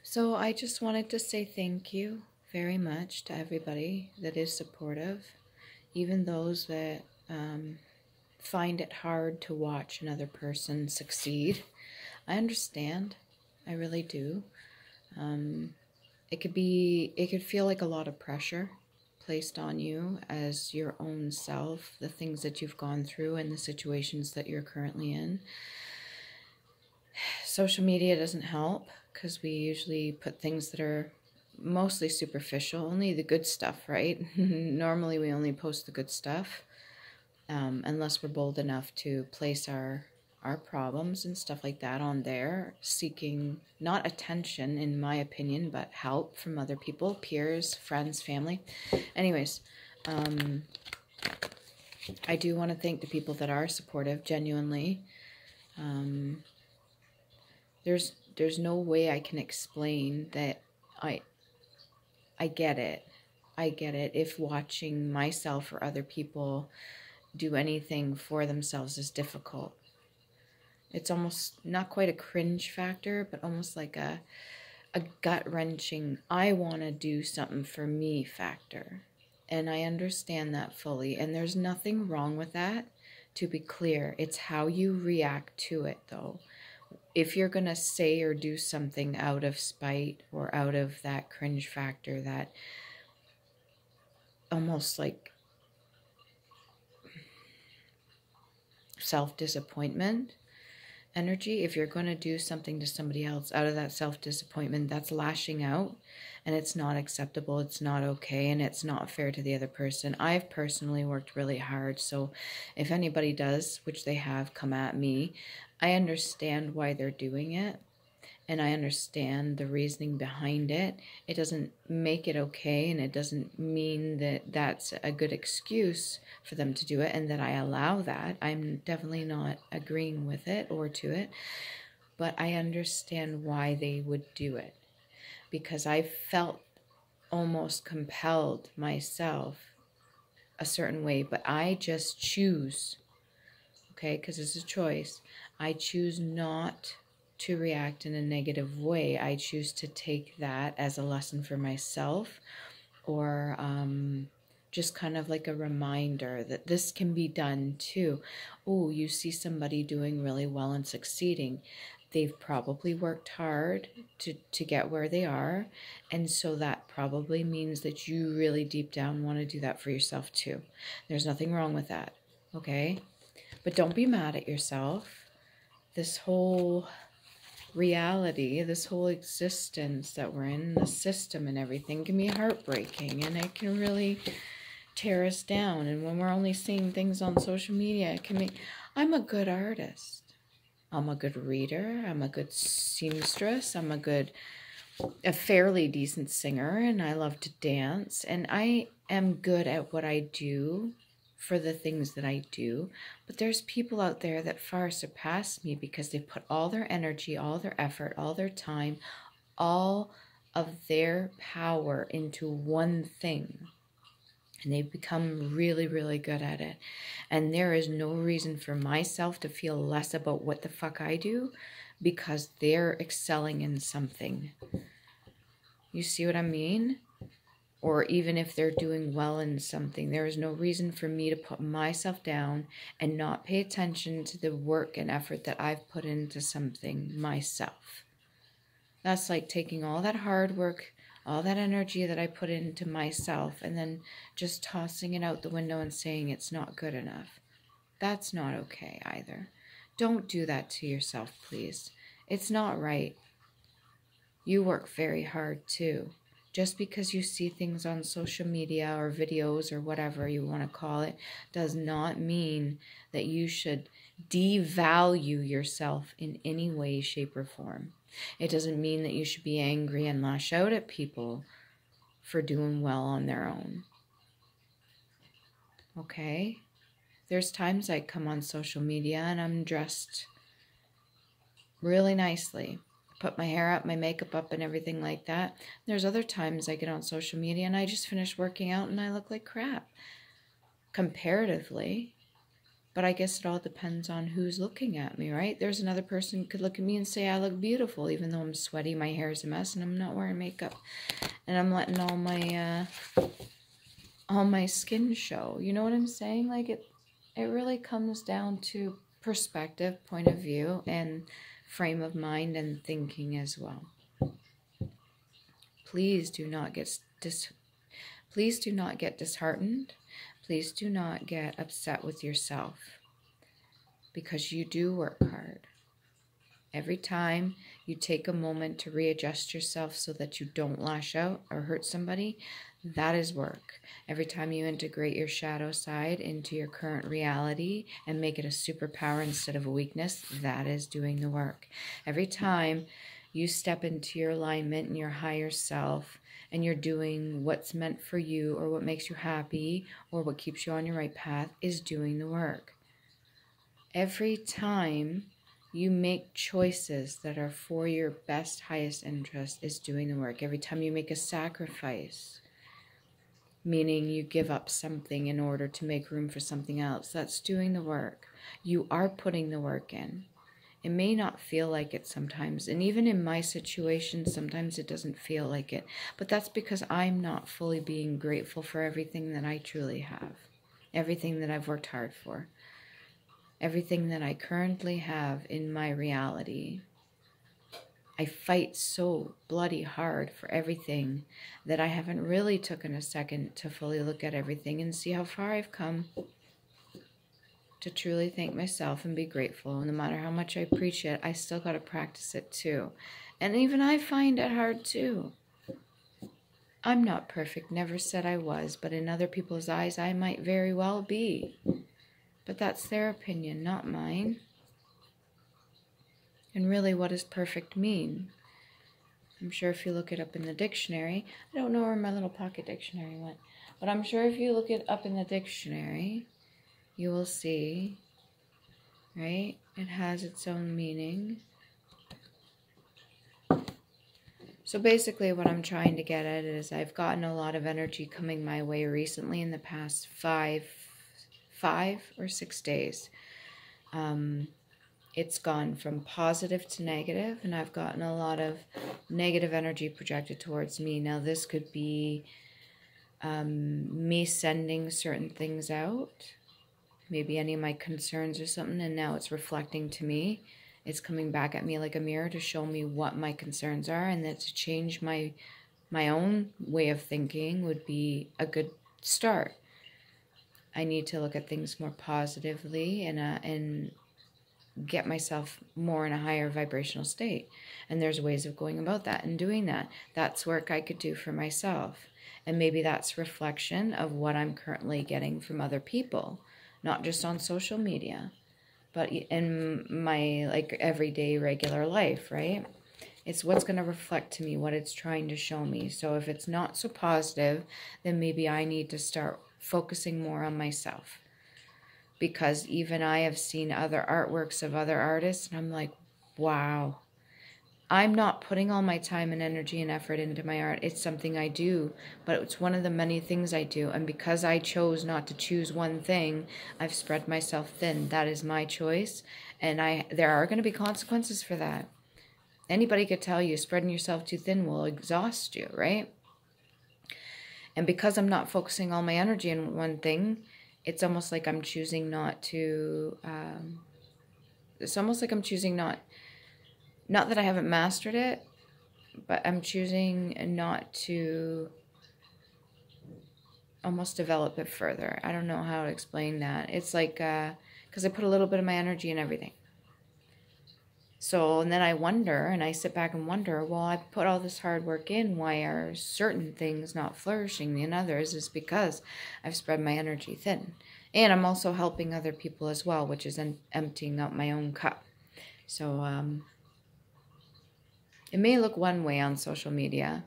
So I just wanted to say thank you very much to everybody that is supportive, even those that find it hard to watch another person succeed. I understand. I really do. It could feel like a lot of pressure placed on you as your own self, the things that you've gone through and the situations that you're currently in. Social media doesn't help because we usually put things that are mostly superficial, only the good stuff, right? Normally we only post the good stuff, unless we're bold enough to place our problems and stuff like that on there, seeking not attention, in my opinion, but help from other people, peers, friends, family. Anyways, I do want to thank the people that are supportive, genuinely. There's no way I can explain that I get it. I get it if watching myself or other people do anything for themselves is difficult. It's almost not quite a cringe factor, but almost like a gut-wrenching, I want to do something for me factor. And I understand that fully. And there's nothing wrong with that, to be clear. It's how you react to it, though. If you're going to say or do something out of spite or out of that cringe factor, that almost like self-disappointment energy, if you're going to do something to somebody else out of that self-disappointment, that's lashing out, and it's not acceptable, it's not okay, and it's not fair to the other person. I've personally worked really hard, so if anybody does, which they have, come at me, I understand why they're doing it, and I understand the reasoning behind it. It doesn't make it okay, and it doesn't mean that that's a good excuse for them to do it and that I allow that. I'm definitely not agreeing with it or to it, but I understand why they would do it, because I felt almost compelled myself a certain way, but I just choose, okay, because it's a choice. I choose not to react in a negative way. I choose to take that as a lesson for myself, or just kind of like a reminder that this can be done too. Oh, you see somebody doing really well and succeeding. They've probably worked hard to get where they are, and so that probably means that you really deep down want to do that for yourself too. There's nothing wrong with that, okay? But don't be mad at yourself. This whole reality, this whole existence that we're in, the system and everything, can be heartbreaking, and it can really tear us down. And when we're only seeing things on social media, it can be, I'm a good artist, I'm a good reader, I'm a good seamstress, I'm a fairly decent singer, and I love to dance, and I am good at what I do for the things that I do. But there's people out there that far surpass me because they put all their energy, all their effort, all their time, all of their power into one thing. And they've become really, really good at it. And there is no reason for myself to feel less about what the fuck I do because they're excelling in something. You see what I mean? Or even if they're doing well in something, there is no reason for me to put myself down and not pay attention to the work and effort that I've put into something myself. That's like taking all that hard work, all that energy that I put into myself, and then just tossing it out the window and saying it's not good enough. That's not okay either. Don't do that to yourself, please. It's not right. You work very hard too. Just because you see things on social media or videos or whatever you want to call it does not mean that you should devalue yourself in any way, shape, or form. It doesn't mean that you should be angry and lash out at people for doing well on their own. Okay? There's times I come on social media and I'm dressed really nicely. Put my hair up, my makeup up, and everything like that. There's other times I get on social media and I just finished working out and I look like crap, comparatively. But I guess it all depends on who's looking at me, right? There's another person who could look at me and say I look beautiful, even though I'm sweaty, my hair's a mess, and I'm not wearing makeup. And I'm letting all my skin show. You know what I'm saying? Like, it really comes down to perspective, point of view, and frame of mind and thinking as well. Please do not get disheartened. Please do not get upset with yourself, because you do work hard. Every time you take a moment to readjust yourself so that you don't lash out or hurt somebody, that is work. Every time you integrate your shadow side into your current reality and make it a superpower instead of a weakness, that is doing the work. Every time you step into your alignment and your higher self, and you're doing what's meant for you or what makes you happy or what keeps you on your right path, is doing the work. Every time you make choices that are for your best, highest interest, is doing the work. Every time you make a sacrifice, meaning you give up something in order to make room for something else, that's doing the work. You are putting the work in. It may not feel like it sometimes, and even in my situation, sometimes it doesn't feel like it, but that's because I'm not fully being grateful for everything that I truly have, everything that I've worked hard for, everything that I currently have in my reality. I fight so bloody hard for everything that I haven't really taken a second to fully look at everything and see how far I've come, to truly thank myself and be grateful. No matter how much I preach it, I still got to practice it too. And even I find it hard too. I'm not perfect, never said I was, but in other people's eyes I might very well be. But that's their opinion, not mine. And really, what does perfect mean? I'm sure if you look it up in the dictionary, I don't know where my little pocket dictionary went, but I'm sure if you look it up in the dictionary, you will see, right? It has its own meaning. So basically what I'm trying to get at is I've gotten a lot of energy coming my way recently in the past five or 6 days. It's gone from positive to negative, and I've gotten a lot of negative energy projected towards me. Now this could be me sending certain things out, maybe any of my concerns or something, and now it's reflecting to me. It's coming back at me like a mirror to show me what my concerns are, and that to change my own way of thinking would be a good start. I need to look at things more positively and get myself more in a higher vibrational state. And there's ways of going about that and doing that. That's work I could do for myself. And maybe that's reflection of what I'm currently getting from other people. Not just on social media, but in my everyday regular life, right? It's what's going to reflect to me, what it's trying to show me. So if it's not so positive, then maybe I need to start focusing more on myself. Because even I have seen other artworks of other artists, and I'm like, wow. I'm not putting all my time and energy and effort into my art. It's something I do, but it's one of the many things I do. And because I chose not to choose one thing, I've spread myself thin. That is my choice. And there are going to be consequences for that. Anybody could tell you spreading yourself too thin will exhaust you, right? And because I'm not focusing all my energy in one thing, it's almost like I'm choosing not to, not that I haven't mastered it, but I'm choosing not to almost develop it further. I don't know how to explain that. It's like, because I put a little bit of my energy in everything. So, and then I wonder, and I sit back and wonder, well, I put all this hard work in. Why are certain things not flourishing in others? Is because I've spread my energy thin. And I'm also helping other people as well, which is emptying out my own cup. So, it may look one way on social media,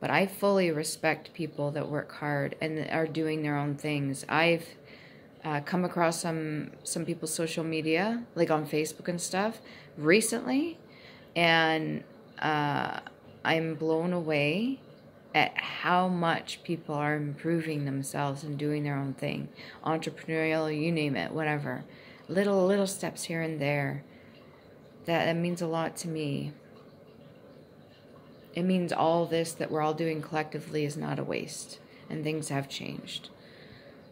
but I fully respect people that work hard and are doing their own things. I've come across some people's social media, like on Facebook and stuff, recently, and I'm blown away at how much people are improving themselves and doing their own thing. Entrepreneurial, you name it, whatever. Little steps here and there. That means a lot to me. It means all this that we're all doing collectively is not a waste. And things have changed.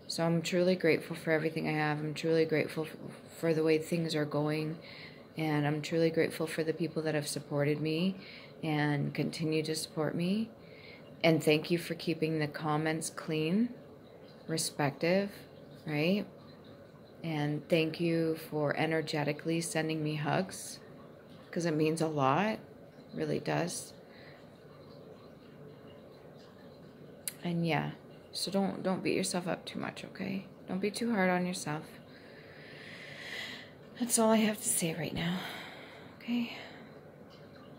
So I'm truly grateful for everything I have. I'm truly grateful for the way things are going. And I'm truly grateful for the people that have supported me and continue to support me. And thank you for keeping the comments clean, respective, right? And thank you for energetically sending me hugs, because it means a lot. It really does. And yeah, so don't beat yourself up too much, okay? Don't be too hard on yourself. That's all I have to say right now, okay?